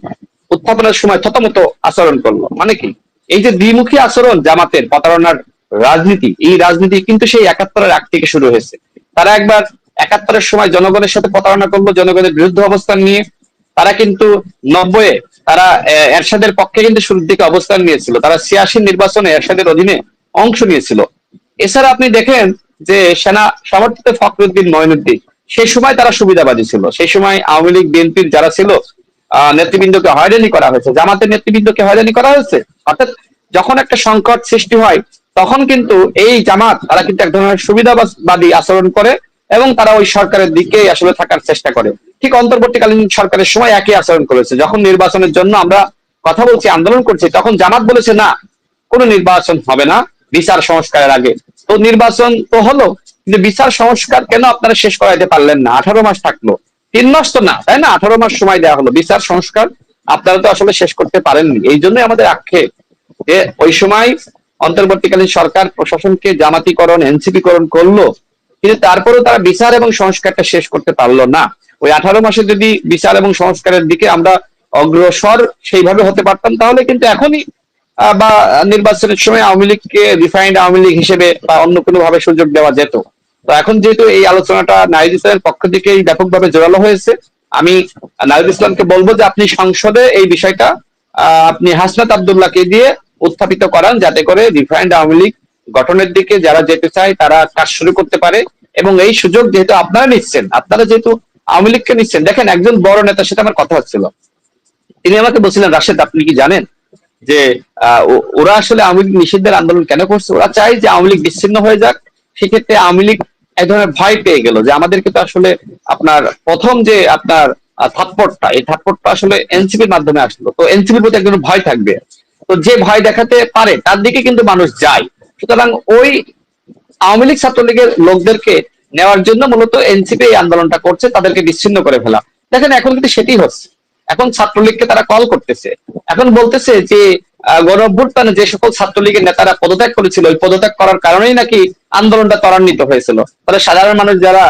Speaker 1: উত্থাপনের সময় থতমত আচরণ করলো। মানে কি, এই যে দ্বিমুখী আচরণ, জামাতের প্রতারণার রাজনীতি, এই রাজনীতি কিন্তু সেই ৭১-এর আগ থেকে শুরু হয়েছে। তারা একবার ৭১-এর সময় জনগণের সাথে প্রতারণা করলো, জনগণের বিরুদ্ধে অবস্থান নিয়ে। তারা কিন্তু ৯০-এ তারা এরশাদের পক্ষে কিন্তু শুরুর দিকে অবস্থান নিয়েছিল, তারা ৮৬ নির্বাচনে এরশাদের অধীনে অংশ নিয়েছিল। এছাড়া আপনি দেখেন যে সেনা সমর্থিত ফখরুদ্দিন মঈনুদ্দিন, সেই সময় তারা সুবিধাবাদী ছিল। সেই সময় আওয়ামী লীগ বিএনপির যারা ছিল নেতৃবৃন্দকে হয়রানি করা হয়েছে, জামাতের নেতৃবৃন্দকে হয়রানি করা হয়েছে। অর্থাৎ যখন একটা সংকট সৃষ্টি হয়, তখন কিন্তু এই জামাত তারা কিন্তু এক ধরনের সুবিধাবাদী আচরণ করে, এবং তারা ওই সরকারের দিকে আসলে থাকার চেষ্টা করে। ঠিক অন্তর্বর্তীকালীন সরকারের সময় একই আচরণ করেছে। যখন নির্বাচনের জন্য আমরা কথা বলছি, আন্দোলন করছি, তখন জামাত বলেছে না, কোনো নির্বাচন হবে না বিচার সংস্কারের আগে। তো নির্বাচন তো হলো, কিন্তু বিচার সংস্কার কেন আপনারা শেষ করাইতে পারলেন না? 18 মাস থাকলো, 3 মাস তো না, তাই না? 18 মাস সময় দেওয়া হলো, বিচার সংস্কার আপনারা তো আসলে শেষ করতে পারেননি। এই জন্যই আমাদের আক্ষেপ যে ওই সময় অন্তর্বর্তীকালীন সরকার প্রশাসনকে জামাতিকরণ, এনসিপিকরণ করলো, কিন্তু তারপরেও তারা বিচার এবং সংস্কারটা শেষ করতে পারলো না। ওই 18 মাসে যদি বিচার এবং সংস্কারের দিকে আমরা অগ্রসর সেইভাবে হতে পারতাম, তাহলে কিন্তু এখনই বা নির্বাচনের সময় আওয়ামী লীগকে রিফাইন্ড আওয়ামী লীগ হিসেবে বা অন্য কোনো ভাবে সুযোগ দেওয়া যেত। তো এখন যেহেতু এই আলোচনাটা নাহিদ ইসলামের পক্ষ থেকেই ব্যাপকভাবে জোরালো হয়েছে, আমি নাহিদ ইসলামকে বলবো যে আপনি সংসদে এই বিষয়টা আপনি হাসনাত আব্দুল্লাহকে দিয়ে উত্থাপিত করান, যাতে করে রিফাইন্ড আওয়ামী লীগ গঠনের দিকে যারা যেতে চায় তারা কাজ শুরু করতে পারে। এবং এই সুযোগ যেহেতু আপনারা নিচ্ছেন, আপনারা যেহেতু আওয়ামী লীগকে নিচ্ছেন, দেখেন একজন বড় নেতার সাথে আমার কথা হচ্ছিল, তিনি আমাকে বলছিলেন, রাশেদ আপনি কি জানেন যে ওরা আসলে আওয়ামী লীগ নিষিদ্ধের আন্দোলন কেন করছে? ওরা চায় যে আওয়ামী লীগ বিচ্ছিন্ন হয়ে যাক। সেক্ষেত্রে আওয়ামী লীগ এক ধরনের ভয় পেয়ে গেল যে আমাদেরকে তো আসলে আপনার প্রথম যে আপনার থাপ্পড়টা, এই থাপ্পড়টা আসলে এনসিপির মাধ্যমে আসলো, তো এনসিপির প্রতি একজন ভয় থাকবে। তো যে ভয় দেখাতে পারে তার দিকে কিন্তু মানুষ যায়। সুতরাং ওই আওয়ামী লীগ ছাত্রলীগের লোকদেরকে নেওয়ার জন্য মূলত এনসিপি এই আন্দোলনটা করছে, তাদেরকে বিচ্ছিন্ন করে ফেলা। দেখেন এখন কিন্তু সেটি হচ্ছে, এখন ছাত্রলীগকে তারা কল করতেছে, এখন বলতেছে যে গণ অভ্যুত্থানে যে সকল ছাত্রলীগের নেতারা পদত্যাগ করেছিল, ওই পদত্যাগ করার কারণেই নাকি আন্দোলনটা ত্বরান্বিত হয়েছিল। তাহলে সাধারণ মানুষ যারা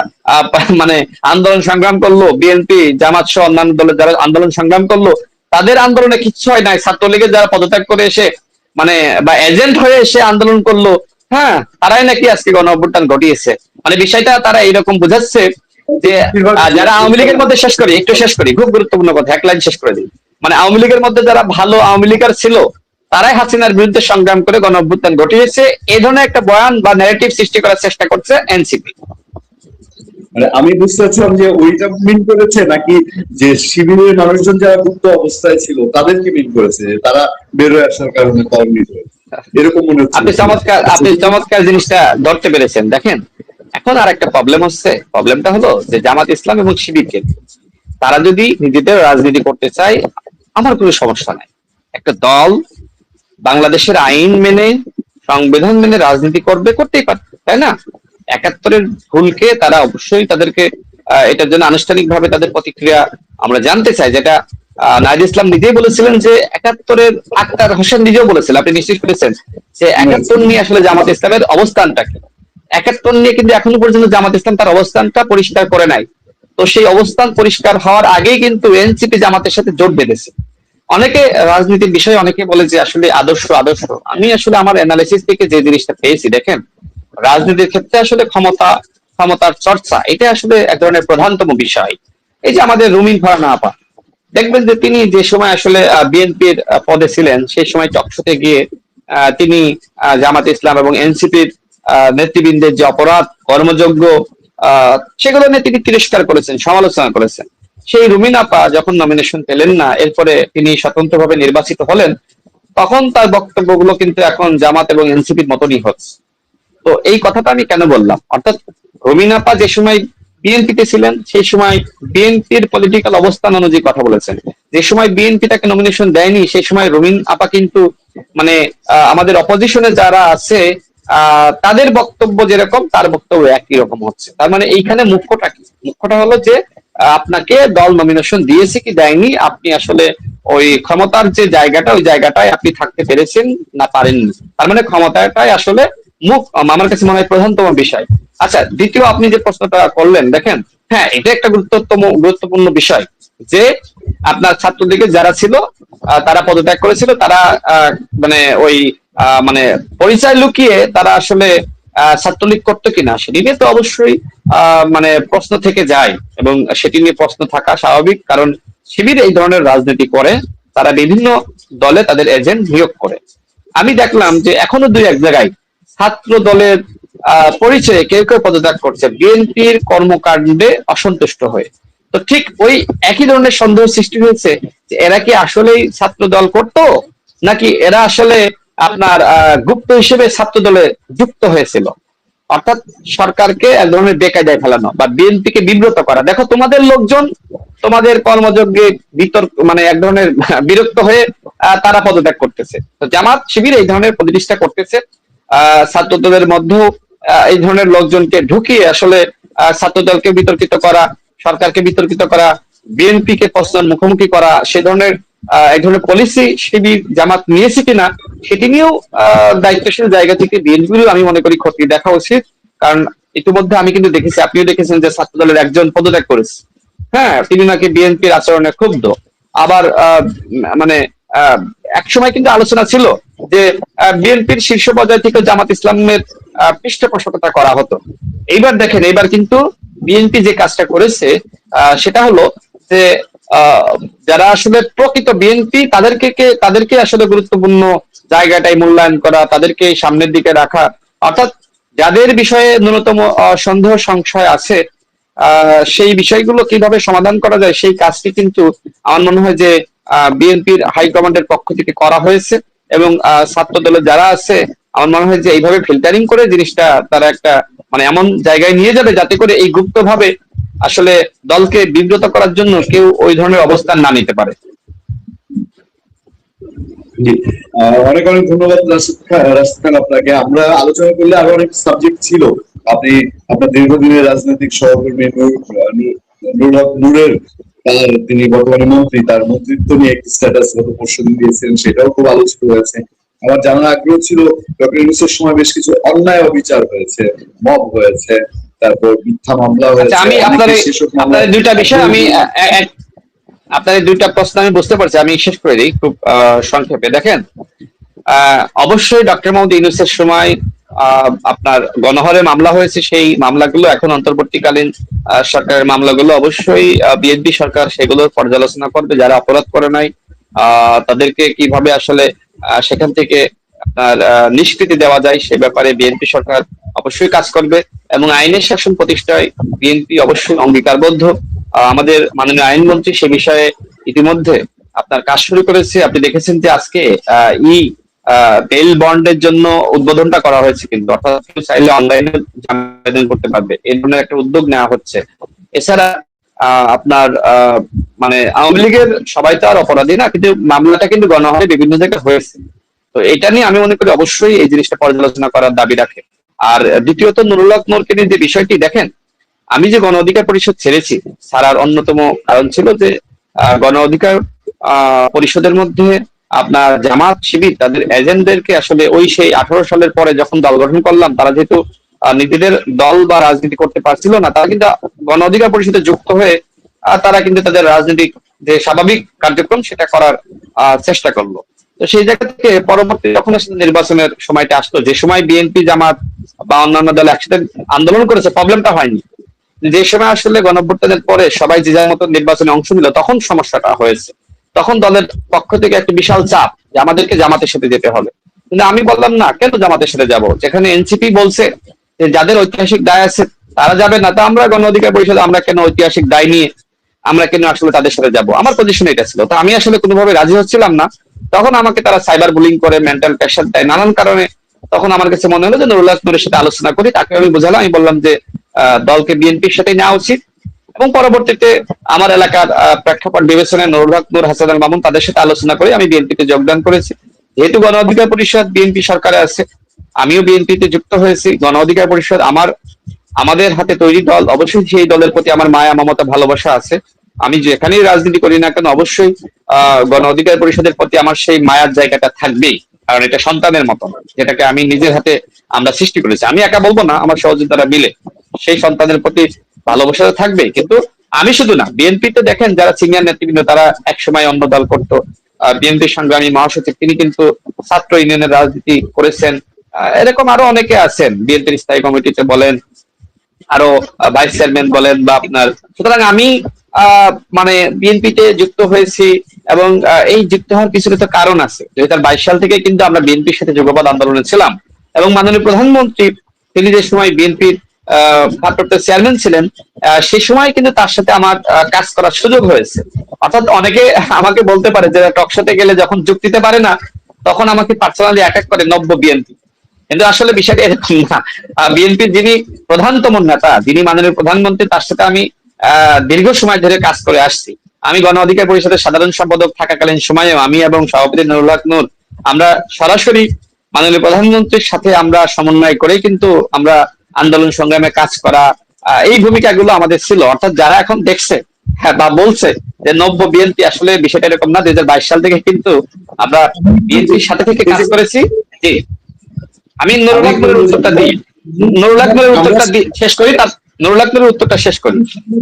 Speaker 1: মানে আন্দোলন সংগ্রাম করলো, বিএনপি জামাত সহ অন্যান্য দলের যারা আন্দোলন সংগ্রাম করলো, তাদের আন্দোলনে কিচ্ছু হয় নাই। ছাত্রলীগের যারা পদত্যাগ করে এসে মানে বা এজেন্ট হয়ে এসে আন্দোলন করলো, হ্যাঁ, তারাই নাকি আজকে গণ অভ্যুত্থান ঘটিয়েছে। মানে বিষয়টা তারা এইরকম বোঝাচ্ছে যে যারা আওয়ামী লীগের মধ্যে, শেষ করি খুব গুরুত্বপূর্ণ কথা, এক লাইন শেষ করে দিই, মানে আওয়ামী লীগের মধ্যে যারা ভালো আওয়ামী লীগার ছিল, তারাই হাসিনার বিরুদ্ধে সংগ্রাম করে গণ অভ্যুত্থান ঘটিয়েছে। এই ধরনের একটা বয়ান বা ন্যারেটিভ সৃষ্টি করার চেষ্টা করছে এনসিপি।
Speaker 2: মানে আমি বুঝতে চাচ্ছিলাম যে ওইটা মিন করেছে নাকি যে শিবিরের মানুষজন যারা গুপ্ত অবস্থায় ছিল তাদেরকে মিন করেছে, তারা বেরোয় আসার কারণে ত্বরান্বিত হয়েছে, এরকম মনে হচ্ছে।
Speaker 1: আপনি চমৎকার জিনিসটা ধরতে পেরেছেন। দেখেন এখন আর একটা প্রবলেম হচ্ছে, প্রবলেমটা হলো যে জামাত ইসলাম এবং শিবিরকে, তারা যদি নিজেদের রাজনীতি করতে চায়, আমার কোনো সমস্যা নাই। একটা দল বাংলাদেশের আইন মেনে, সংবিধান মেনে রাজনীতি করবে, করতেই পারে, তাই না? ৭১-এর ভুলকে তারা অবশ্যই তাদেরকে এটার জন্য আনুষ্ঠানিকভাবে তাদের প্রতিক্রিয়া আমরা জানতে চাই, যেটা নাহিদ ইসলাম নিজেই বলেছিলেন যে ৭১-এর আক্তার হোসেন নিজেও বলেছিলেন, আপনি নিশ্চিত করেছেন যে ৭১ নিয়ে আসলে জামাত ইসলামের অবস্থানটা কি। ৭১ নিয়ে কিন্তু এখনো পর্যন্ত জামাত ইসলাম তার অবস্থানটা পরিষ্কার করে নাই। তো সেই অবস্থান পরিষ্কার হওয়ার আগেই কিন্তু এনসিপি জামাতের সাথে জোট বেঁধেছে। অনেকে রাজনীতির বিষয়ে অনেকে বলে যে আসলে আদর্শ আদর্শ, আমি আসলে আমার অ্যানালিসিস থেকে যে জিনিসটা পেয়েছি, দেখেন রাজনীতির ক্ষেত্রে আসলে ক্ষমতার চর্চা এটা আসলে এক ধরনের প্রধানতম বিষয়। এই যে আমাদের রুমিন ফারহানা আপা, দেখবেন যে তিনি যে সময় আসলে বিএনপির পদে ছিলেন সেই সময় টকশোতে গিয়ে তিনি জামাত ইসলাম এবং এনসিপির নেতৃবৃন্দের যে অপরাধ কর্মযোগ্য সেগুলো নিয়ে তিনি তিরস্কার করেছেন, সমালোচনা করেছেন। সেই রুমিন আপা যখন নমিনেশন পেলেন না, এরপরে তিনি স্বতন্ত্রভাবে নির্বাচিত হলেন, তখন তার বক্তব্যগুলো কিন্তু এখন জামাত এবং এনসিপির মতনই হচ্ছে। তো এই কথাটা আমি কেন বললাম, অর্থাৎ রুমিন আপা যে সময় বিএনপিতে ছিলেন সেই সময় বিএনপির পলিটিক্যাল অবস্থান অনুযায়ী কথা বলেছেন। যে সময় বিএনপি তাকে নমিনেশন দেয়নি সেই সময় রুমিন আপা কিন্তু মানে আমাদের অপোজিশনে যারা আছে তাদের বক্তব্য যেরকম তার বক্তব্য একই রকম হচ্ছে। তার মানে এইখানে মুখ্যটা কি? মুখ্যটা হলো যে আপনাকে দল নমিনেশন দিয়েছে কি দেয়নি, আপনি আসলে ওই ক্ষমতার যে জায়গাটা ওই জায়গাটায় আপনি থাকতে পেরেছেন না পারেননি। তার মানে ক্ষমতাটাই আসলে আমার কাছে মনে হয় প্রধানতম বিষয়। আচ্ছা, দ্বিতীয় আপনি যে প্রশ্নটা করলেন, দেখেন হ্যাঁ এটা একটা গুরুত্বপূর্ণ বিষয় যে আপনার ছাত্রলীগের যারা ছিল তারা পদত্যাগ করেছিল, তারা মানে ওই মানে পরিচয় লুকিয়ে তারা আসলে ছাত্রলীগ করতো কিনা সেটি নিয়ে তো অবশ্যই মানে প্রশ্ন থেকে যায়, এবং সেটি নিয়ে প্রশ্ন থাকা স্বাভাবিক, কারণ শিবির এই ধরনের রাজনীতি করে, তারা বিভিন্ন দলে তাদের এজেন্ট নিয়োগ করে। আমি দেখলাম যে এখনো দুই এক জায়গায় ছাত্র দলের পরিচয়ে কেউ কেউ পদত্যাগ করছে বিএনপির কর্মকাণ্ডে অসন্তুষ্ট হয়ে। তো ঠিক ওই একই ধরনের সন্দেহ সৃষ্টি হয়েছে যে এরা কি আসলেই ছাত্র দল করতো, নাকি এরা আসলে আপনার গুপ্ত হিসেবে ছাত্র দলে যুক্ত হয়েছিল। অর্থাৎ সরকারকে এক ধরনের বেকায়দায় ফেলানো বা বিএনপিকে বিব্রত করা। দেখো তোমাদের লোকজন তোমাদের কর্মযজ্ঞে বিতর্ক মানে এক ধরনের বিরক্ত হয়ে তারা পদত্যাগ করতেছে। তো জামাত শিবির এই ধরনের প্রতিষ্ঠা করতেছে, ছাত্র দলের মধ্যেও এই ধরনের লোকজনকে ঢুকিয়ে আসলে ছাত্র দলকে বিতর্কিত করা, সরকারকে বিতর্কিত করা, বিএনপি কে প্রশ্নের মুখোমুখি করা, সে ধরনের এক ধরনের পলিসি শিবির জামাত নিয়েছে কিনা সেটি নিয়েও দায়িত্বশীল জায়গা থেকে বিএনপিরও আমি মনে করি ক্ষতি দেখা উচিত। কারণ ইতিমধ্যে আমি কিন্তু দেখেছি, আপনিও দেখেছেন যে ছাত্র দলের একজন পদত্যাগ করেছে। হ্যাঁ, তিনি নাকি বিএনপির আচরণে ক্ষুব্ধ। আবার মানে এক সময় কিন্তু আলোচনা ছিল যে বিএনপির শীর্ষ পর্যায় থেকে জামাত ইসলামের পৃষ্ঠপোষকতা করা হতো। এইবার দেখেন, এইবার কিন্তু বিএনপি যে কাজটা করেছে সেটা হলো যে যারা আসলে প্রকৃত বিএনপি তাদেরকে আসলে গুরুত্বপূর্ণ জায়গাটাই মূল্যায়ন করা, তাদেরকে সামনের দিকে রাখা। অর্থাৎ যাদের বিষয়ে ন্যূনতম সন্দেহ সংশয় আছে সেই বিষয়গুলো কিভাবে সমাধান করা যায় সেই কাজটি কিন্তু আমার মনে হয় যে বিএনপির হাইকমান্ডের পক্ষ থেকে করা হয়েছে, এবং ছাত্র দলের যারা আছে আমার মনে হয় যে এইভাবে ফিল্টারিং করে জিনিসটা তারা একটা মানে এমন জায়গায় নিয়ে যাবে যাতে করে এই গুপ্ত ভাবে আসলে দলকে বিব্রত করার জন্য কেউ ওই ধরনের অবস্থান না নিতে পারে।
Speaker 2: জি, অনেক অনেক ধন্যবাদ রাশিদ খান আপনাকে। আমরা আলোচনা করলে আরো অনেক সাবজেক্ট ছিল। আপনি আপনার দীর্ঘদিনের রাজনৈতিক সহকর্মী নূর হক নূরের তিনি বর্তমানে মন্ত্রী, তার মন্ত্রিত্ব নিয়ে একটি স্ট্যাটাস গত পরশুদিন দিয়েছিলেন, সেটাও খুব আলোচিত হয়েছে। আমার জানার আগ্রহ ছিল ডক্টর ইউনূসের সময় বেশ কিছু অন্যায় অবিচার হয়েছে, মব হয়েছে, তারপর মিথ্যা মামলা হয়েছে।
Speaker 1: আমি আপনার দুইটা বিষয় আমি আপনার এই দুইটা প্রশ্ন আমি বুঝতে পারছি, আমি শেষ করে দিই খুব সংক্ষেপে। দেখেন অবশ্যই ডক্টর মোহাম্মদ ইউনূসের সময় আপনার গণহারে মামলা হয়েছে, সেই মামলাগুলো এখন অন্তর্বর্তীকালীন সরকারের মামলাগুলো অবশ্যই বিএনপি সরকার সেগুলোর পর্যালোচনা করবে। যারা অপরাধ করে নাই তাদেরকে কিভাবে আসলে সেখান থেকে আপনার নিষ্কৃতি দেওয়া যায় সে ব্যাপারে বিএনপি সরকার অবশ্যই কাজ করবে, এবং আইনের শাসন প্রতিষ্ঠায় বিএনপি অবশ্যই অঙ্গীকারবদ্ধ। আমাদের মাননীয় আইনমন্ত্রী সে বিষয়ে ইতিমধ্যে আপনার কাজ শুরু করেছে। আপনি দেখেছেন যে আজকে বেল বন্ডের জন্য উদ্বোধনটা করা হয়েছে, কিন্তু অর্থাৎ চাইলে অনলাইনে আবেদন করতে পারবে, এই ধরনের একটা উদ্যোগ নেওয়া হচ্ছে। এছাড়া আপনার মানে আওয়ামী লীগের সবাই তো আর অপরাধী না, কিন্তু মামলাটা কিন্তু গণহারে বিভিন্ন জায়গায় হয়েছে। তো এটা নিয়ে আমি মনে করি অবশ্যই এই জিনিসটা পর্যালোচনা করার দাবি রাখে। আর দ্বিতীয়ত নুরুল হক নূরকে নিয়ে যে বিষয়টি, দেখেন আমি যে গণ অধিকার পরিষদ ছেড়েছি ছাড়ার অন্যতম কারণ ছিল যে গণ অধিকার পরিষদের মধ্যে আপনার জামাত শিবির তাদের এজেন্টদেরকে আসলে ওই সেই 18 সালের পরে যখন দল গঠন করলাম, তারা যেহেতু নিজেদের দল বা রাজনীতি করতে পারছিল না, তারা কিন্তু গণ অধিকার পরিষদে যুক্ত হয়ে তারা কিন্তু তাদের রাজনৈতিক যে স্বাভাবিক কার্যক্রম সেটা করার চেষ্টা করলো। তো সেই জায়গা থেকে পরবর্তী যখন আসলে নির্বাচনের সময়টা আসলো, যে সময় বিএনপি জামাত বা অন্যান্য দল একসাথে আন্দোলন করেছে, প্রবলেমটা হয়নি। যে সময় আসলে গণঅভ্যুত্থানের পরে সবাই যে যার মতো নির্বাচনে অংশ নিল, তখন সমস্যাটা হয়েছে। তখন দলের পক্ষ থেকে একটা বিশাল চাপ যে আমাদেরকে জামাতের সাথে যেতে হবে। কিন্তু আমি বললাম না, কেন জামাতের সাথে যাব? যেখানে এনসিপি বলছে যে যাদের ঐতিহাসিক দায় আছে তারা যাবে না, তো আমরা গণ অধিকার পরিষদ আমরা কেন ঐতিহাসিক দায় নিয়ে আমরা কেন আসলে তাদের সাথে যাব? আমার পজিশন এটা ছিল। তো আমি আসলে কোনোভাবে রাজি হচ্ছিলাম না। তখন আমাকে তারা সাইবার বুলিং করে, মেন্টাল প্রেশার দেয় নানান কারণে। তখন আমার কাছে মনে হলো যে নুরুল হক নূরের সাথে আলোচনা করি। তাকে আমি বোঝালাম, আমি বললাম যে দলকে বিএনপির সাথে নেওয়া উচিত। এবং পরবর্তীতে আমার এলাকার প্রেক্ষাপট বিবেচনায় নুরুল হক নূর, হাসান আল মামুন তাদের সাথে আলোচনা করে আমি বিএনপিতে যোগদান করেছি। যেহেতু গণ অধিকার পরিষদ বিএনপি সরকারে আছে, আমিও বিএনপিতে যুক্ত হয়েছি। গণ অধিকার পরিষদ আমাদের হাতে তৈরি দল, অবশ্যই সেই দলের প্রতি আমার মায়া মমতা ভালোবাসা আছে। আমি যেখানেই রাজনীতি করি না কেন, অবশ্যই গণ অধিকার পরিষদের প্রতি আমার সেই মায়ার জায়গাটা থাকবেই। কারণ এটা সন্তানের মতো, যেটাকে আমি নিজের হাতে আমরা সৃষ্টি করেছি। আমি একা বলবো না, আমার সহযোগিতারা মিলে সেই সন্তানের প্রতি ভালোবাসা থাকবে। কিন্তু আমি শুধু না, বিএনপিতে দেখেন যারা সিনিয়র নেতৃবৃন্দ তারা একসময় অন্য দল করতো। বিএনপির সংগ্রামী মহাসচিব তিনি কিন্তু ছাত্র ইউনিয়নের রাজনীতি করেছেন। এরকম আরো অনেকে আছেন বিএনপির স্থায়ী কমিটিতে বলেন, আরো ভাইস চেয়ারম্যান বলেন বা আপনার। সুতরাং আমি মানে বিএনপিতে যুক্ত হয়েছি এবং এই যুক্ত হওয়ার পিছনে তো কারণ আছে। 2022 সাল থেকে কিন্তু আমরা বিএনপির সাথে যুগপৎ আন্দোলনে ছিলাম এবং মাননীয় প্রধানমন্ত্রী তিনি যে সময় বিএনপির ভারপ্রাপ্ত চেয়ারম্যান ছিলেন, সেই সময় কিন্তু তার সাথে আমার কাজ করার সুযোগ হয়েছে। অর্থাৎ অনেকে আমাকে বলতে পারে যে টকশোতে গেলে যখন যোগ দিতে পারে না, তখন আমাকে পার্সোনালি অ্যাটাক করে নব্য বিএনপি। কিন্তু আসলে বিষয়টা এরকম না। বিএনপির যিনি প্রধানতম নেতা, যিনি মাননীয় প্রধানমন্ত্রী, তার সাথে আমি দীর্ঘ সময় ধরে কাজ করে আসছি। আমি গণ অধিকার পরিষদের সাধারণ সম্পাদক থাকাকালীন সময়েও আমি এবং সভাপতি নুরুল হক নূর আমরা সরাসরি মাননীয় প্রধানমন্ত্রীর সাথে আমরা সমন্বয় করে কিন্তু আমরা আন্দোলন সংগ্রামে কাজ করা, এই ভূমিকাগুলো আমাদের ছিল। অর্থাৎ যারা এখন দেখছে বা বলছে যে নব্য বিএনপি, আসলে বিষয়টা এরকম না। 2022 সাল থেকে কিন্তু আমরা বিএনপির সাথে থেকে কাজ করেছি। জি, আমি নুরুল হক নূরের উত্তরটা দিই। নুরুল হক নূরের উত্তরটা শেষ করি, তার নুরুল হক নূরের উত্তরটা শেষ করি।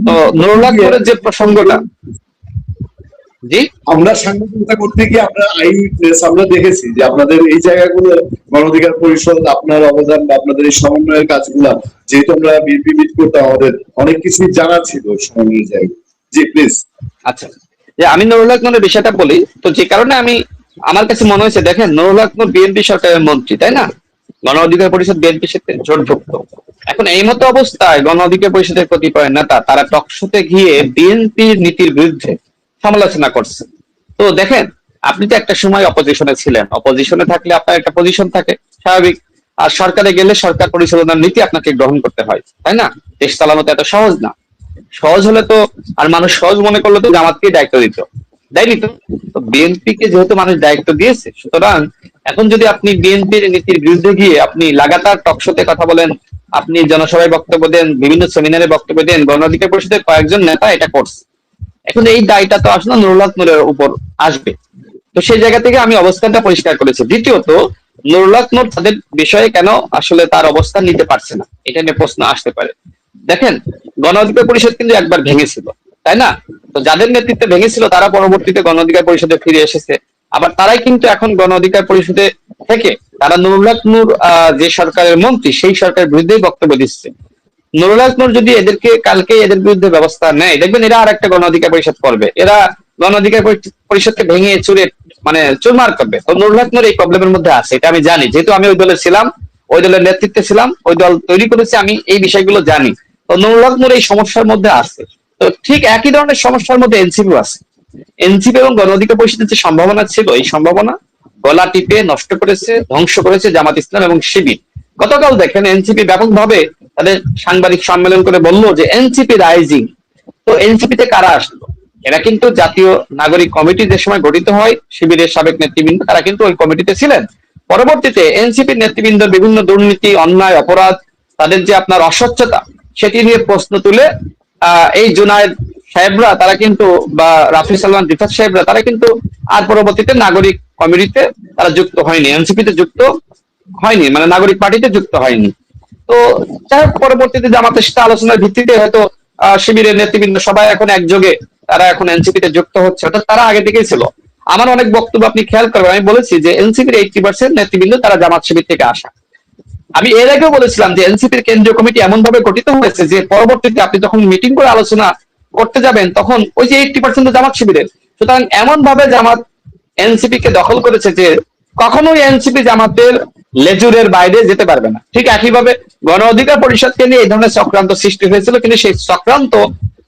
Speaker 1: তো নুরুল হক নূরের যে প্রসঙ্গটা, জি,
Speaker 2: আমরা সাংবাদিকতা করতে গিয়ে আমরা আই উইটনেস আমরা দেখেছি যে আপনাদের এই জায়গাগুলো গণ অধিকার পরিষদ, আপনার অবদান বা আপনাদের এই সমন্বয়ের কাজগুলা, যেহেতু আমরা বিএনপি মিট করতে আমাদের অনেক কিছুই জানা ছিল সমন্বয়ের জায়গা। জি প্লিজ।
Speaker 1: আচ্ছা, যে আমি নুরুল হক নূরের বিষয়টা বলি। তো যে কারণে আমার কাছে মনে হয়েছে, দেখেন নুরুল হক নূর বিএনপি সরকারের মন্ত্রী, তাই না? গণ অধিকার পরিষদ বিএনপির সাথে জোটভুক্ত। এখন এই মতো অবস্থায় গণ অধিকার পরিষদের কতিপয় নেতা তারা টকশোতে গিয়ে বিএনপির নীতির বিরুদ্ধে সমালোচনা করছে। তো দেখেন, আপনি তো একটা সময় অপোজিশনে ছিলেন, অপোজিশনে থাকলে আপনার একটা পজিশন থাকে, স্বাভাবিক। আর সরকারে গেলে সরকার পরিচালনার নীতি আপনাকে গ্রহণ করতে হয়, তাই না? দেশ চালানো তো এত সহজ না। সহজ হলে তো, আর মানুষ সহজ মনে করলে তো জামাতকে দায়িত্ব দিত, দেয়নি তো। তো বিএনপি কে যেহেতু মানুষ দায়িত্ব দিয়েছে, সুতরাং এখন যদি আপনি বিএনপির নীতির বিরুদ্ধে গিয়ে আপনি লাগাতার টকশোতে কথা বলেন, আপনি জনসভায় বক্তব্য দেন, বিভিন্ন সেমিনারে বক্তব্য দেন, গণ অধিকার পরিষদের কয়েকজন নেতা এটা করছে। এখন এই দায়টা তো আসলে নুরুল হক নূরের উপর আসবে। তো সেই জায়গা থেকে আমি অবস্থানটা পরিষ্কার করেছি। দ্বিতীয়ত, নুরুল হক নূর তাদের বিষয়ে কেন আসলে তার অবস্থান নিতে পারছে না, এটা নিয়ে প্রশ্ন আসতে পারে। দেখেন, গণ অধিকার পরিষদ কিন্তু একবার ভেঙেছিল, তাই না? তো যাদের নেতৃত্বে ভেঙেছিল তারা পরবর্তীতে গণ অধিকার পরিষদে ফিরে এসেছে। আবার তারাই কিন্তু এখন গণ অধিকার পরিষদে থেকে তারা নুরুল হক নূর যে সরকারের মন্ত্রী, সেই সরকারের বিরুদ্ধেই বক্তব্য দিচ্ছে। নুরুল হক নূর যদি এদেরকে কালকে এদের বিরুদ্ধে ব্যবস্থা নেয়, দেখবেন এরা আর একটা গণ অধিকার পরিষদ করবে। এরা গণ অধিকার পরিষদকে ভেঙে চুরে মানে চুরমার করবে। তো নুরুল হক নূর এই প্রবলেমের মধ্যে আছে, এটা আমি জানি। যেহেতু আমি ওই দলে ছিলাম, ওই দলের নেতৃত্বে ছিলাম, ওই দল তৈরি করেছি, আমি এই বিষয়গুলো জানি। তো নুরুল হক নূর এই সমস্যার মধ্যে আছে। তো ঠিক একই ধরনের সমস্যার মধ্যে এনসিপি আছে। এনসিপি এবং গণ অধিকার পরিষদের যে সম্ভাবনা ছিল, এই সম্ভাবনা গলা টিপে নষ্ট করেছে, ধ্বংস করেছে জামাত ইসলাম এবং শিবির। গতকাল দেখেন এনসিপি ব্যাপকভাবে তাদের সাংবাদিক সম্মেলন করে বললো যে এনসিপি রাইজিং। তো এনসিপিতে কারা আসলো? এরা কিন্তু জাতীয় নাগরিক কমিটি যে সময় গঠিত হয়, শিবিরের সাবেক নেতৃবৃন্দ তারা কিন্তু ওই কমিটিতে ছিলেন। পরবর্তীতে এনসিপির নেতৃবৃন্দ বিভিন্ন দুর্নীতি, অন্যায়, অপরাধ, তাদের যে আপনার অস্বচ্ছতা, সেটি নিয়ে প্রশ্ন তুলে এই জুনায়েদ সাহেবরা তারা কিন্তু, বা রাফি সালমান রিফাত সাহেবরা তারা কিন্তু আর পরবর্তীতে নাগরিক কমিটিতে তারা যুক্ত হয়নি, এনসিপিতে যুক্ত হয়নি, মানে নাগরিক পার্টিতে যুক্ত হয়নি। তো যাই হোক, পরবর্তীতে জামাতের সাথে আলোচনার ভিত্তিতে হয়তো শিবিরের নেতৃবৃন্দ সবাই এখন একযোগে তারা এখন এনসিপি তে যুক্ত হচ্ছে, অর্থাৎ তারা আগে থেকেই ছিল। আমার অনেক বক্তব্য আপনি খেয়াল করবেন, আমি বলেছি যে এনসিপির 80% নেতৃবৃন্দ তারা জামাত শিবির থেকে আসা। আমি এর আগেও বলেছিলাম যে এনসিপির কেন্দ্রীয় কমিটি এমন ভাবে গঠিত হয়েছে যে পরবর্তীতে আপনি যখন মিটিং করে আলোচনা করতে যাবেন তখন ওই যে 80% জামাত শিবিরের। সুতরাং এমন ভাবে জামাত এনসিপি কে দখল করেছে যে কখনোই এনসিপি জামাতের লেজুরের বাইরে যেতে পারবে না। ঠিক একইভাবে গণ অধিকার পরিষদকে নিয়ে এই ধরনের চক্রান্ত সৃষ্টি হয়েছিল, কিন্তু সেই চক্রান্ত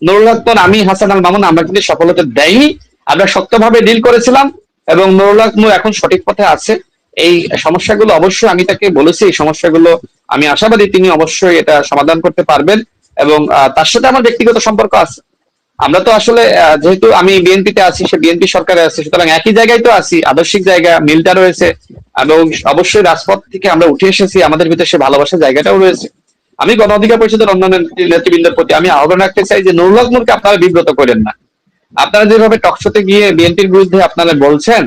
Speaker 1: নুরুল হক, আমি, হাসান আল মামুন আমরা কিন্তু সফলতা দেয়নি। আমরা শক্তভাবে ডিল করেছিলাম এবং নুরুল হক এখন সঠিক পথে আছে। এই সমস্যাগুলো অবশ্যই আমি তাকে বলেছি, এই সমস্যাগুলো আমি আশাবাদী তিনি অবশ্যই এটা সমাধান করতে পারবেন এবং তার সাথে আমার ব্যক্তিগত সম্পর্ক আছে। আমরা তো আসলে যেহেতু আমি বিএনপিতে আছি, সে বিএনপি সরকারে আছে, সুতরাং একই জায়গায় তো আছি, আদর্শিক জায়গা মিলটা রয়েছে এবং অবশ্যই রাজপথ থেকে আমরা উঠে এসেছি, আমাদের ভিতরে সে ভালোবাসার জায়গাটাও রয়েছে। আমি গণ অধিকার পরিষদের অন্যান্য নেতৃবৃন্দের প্রতি আমি আহ্বান রাখতে চাই যে নুরুল হক নূরকে আপনারা বিব্রত করেন না। আপনারা যেভাবে টকশোতে গিয়ে বিএনপির বিরুদ্ধে আপনারা বলছেন,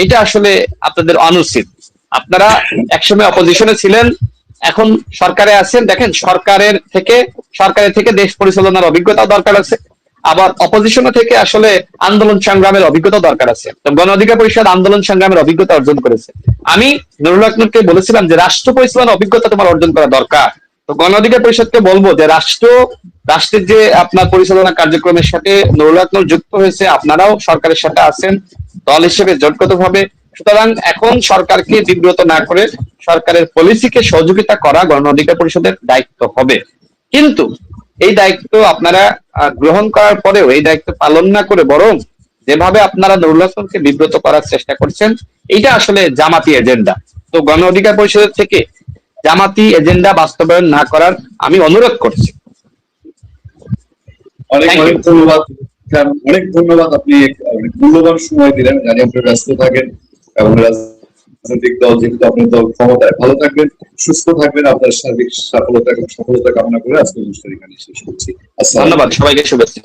Speaker 1: এটা আসলে আপনাদের অনুচিত। আপনারা একসময় অপোজিশনে ছিলেন, এখন সরকারে আছেন। দেখেন, সরকারের থেকে দেশ পরিচালনার অভিজ্ঞতা দরকার আছে, আবার অপোজিশনে থেকে আসলে আন্দোলন সংগ্রামের অভিজ্ঞতা দরকার আছে। তো গণ অধিকার পরিষদ আন্দোলন সংগ্রামের অভিজ্ঞতা অর্জন করেছে। আমি নুরুল হক নূরকে বলেছিলাম যে রাষ্ট্র পরিচালনার অভিজ্ঞতা তোমার অর্জন করা দরকার। তো গণ অধিকার পরিষদকে বলবো যে রাষ্ট্রের যে আপনার পরিচালনা কার্যক্রমের সাথে নুরুল হক নূর যুক্ত হয়েছে, আপনারাও সরকারের সাথে আছেন দল হিসেবে জোটগতভাবে। সুতরাং এখন সরকারকে বিব্রত না করে সরকারের পলিসিকে সহযোগিতা করা গণ অধিকার পরিষদের দায়িত্ব হবে। কিন্তু এই দায়িত্ব আপনারা গ্রহণ করার পরেও এই দায়িত্ব পালন না করে বরং যেভাবে আপনারা নুরুল হক নূরকে বিব্রত করার চেষ্টা করছেন, এটা আসলে জামাতি এজেন্ডা। তো গণ অধিকার পরিষদের থেকে জামাতি এজেন্ডা বাস্তবায়ন না করার আমি অনুরোধ করছি।
Speaker 2: অনেক
Speaker 1: Thank you.
Speaker 2: অনেক ধন্যবাদ। অনেক ধন্যবাদ, আপনি অনেক মূল্যবান সময় দিলেন। জানি আপনি ব্যস্ত থাকেন এবং রাজনৈতিক দল যেহেতু আপনার দল ক্ষমতায়, ভালো থাকবেন, সুস্থ থাকবেন, আপনার সার্বিক সফলতা এবং সফলতা কামনা করে আজকে অনুষ্ঠান এখানে শেষ করছি।
Speaker 1: ধন্যবাদ, সবাইকে শুভেচ্ছা।